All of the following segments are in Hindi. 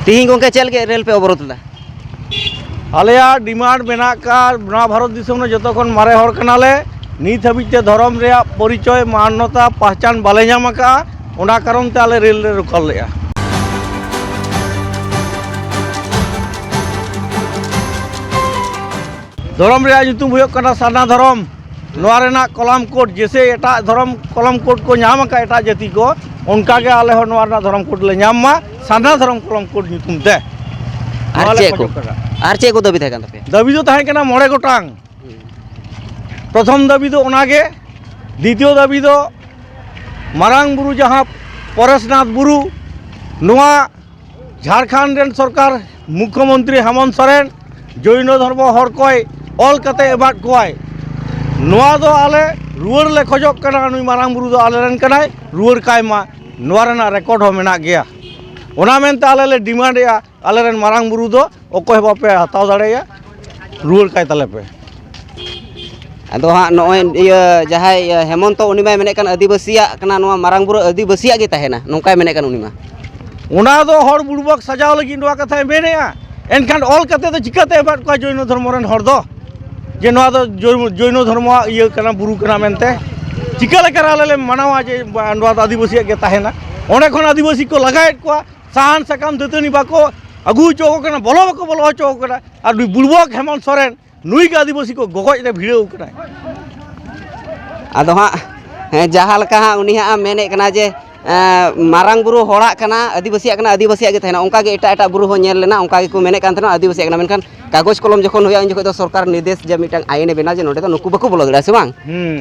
तीन गोंके चल के रेल पे अवरोध ला आलिया डिमांड मेना का भारत दिसम जो मारे हर कनाले नित हाबिते धर्म रे परिचय मान्यता पहचान बाले नाम का ओना कारण ते आले रेल रे रोकल लेया धर्म रे जुतुम हुयो कना साना धर्म नोआ रेना कलम कोड जैसे एटा धर्म कलम कोड को नाम का एटा जाति को उनका के आले हो नोआ धर्म कोड ले नाम मा साना धर्म कलम कोड जुतुम ते आर चे को दाबी थाकन तपे दाबी दो थाहे कना मोड़े गोटांग प्रथम दाबी दो ओनागे द्वितीय दाबी दो मारांग बुरु जहाँ परेशनाथ बुरु नोआ झारखंड रेन सरकार मुख्यमंत्री हेमंत सोरेन जैन धर्म हर कोय ऑल कते एबाद कोय नोआ दो आले रुवर ले खोजक कना नुई मारांग बुरु दो आले रेन कनाय रुवर काय मा नोआ रेना रिकॉर्ड हो मेना गया ओना मेनते आले ले डिमांड या आले रेन मारांग बुरु दो ओकोय बापे हताव दाड़ेया रुवर काय ताले पे अदो हाँ नॉय जहाय हेमंत उनी मा मेने कान आदिवासिया कना नोआ मारांग बुरु आदिवासिया गे ताहेना नोंकाय मेने कान उनी मा ओना दो हर बुड़बक सजाव लगी नोआ कथा मेनेया एनखान ऑल कते तो चिकाते एबाद को जैन धर्म रेन हर दो जे नोआ दो जैन धर्म इया कना बुरु कना मेनते चिका लेकर आले मानावा जे नोआ आदिवासिया गे ताहेना ओने खन आदिवासी को लगाएत को साहन सकाम दतनी बाको अगु चो कना बोलो बाको बोलो चो कना और बुड़बक हेमंत सोरेन नुई के आदिवासी को गगज रे भिड़ो कना अदो हाँ जहाँ लका हाँ उनी हाँ मेने कना जे मारांग बुरु होड़ा कना आदिवासिया गे तहना उनका गे एटा एटा बुरु हो नेल लेना उनका गे को मेने कान तहना आदिवासिया कना मेनखान कागज कलम जखन होया उन जखन तो सरकार निर्देश जे मिटन आईने बेना जे नोडे तो नुकु बको बोलो दड़ा से बांग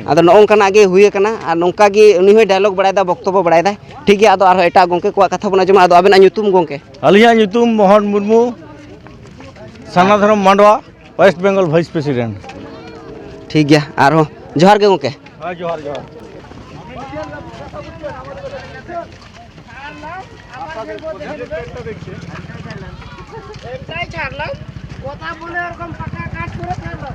अदो नोंकना गे हुए कना आ नोंका गे उनी होय डायलॉग बड़ायदा वक्तव्य बड़ायदा ठीक गया अदो आरो एटा गोंके को कथा बना जमा अदो आबेना ᱧᱩᱛᱩᱢ गोंके आलिया ᱧᱩᱛᱩᱢ मोहन मुर्मू साना धर्म मांडवा वेस्ट बेंगल वाइस प्रेसिडेंट ठीक गया आरो जोहार गे गोंके हां जोहार जोहार কথা বলে এরকম পাকা কাজ করে ফেললো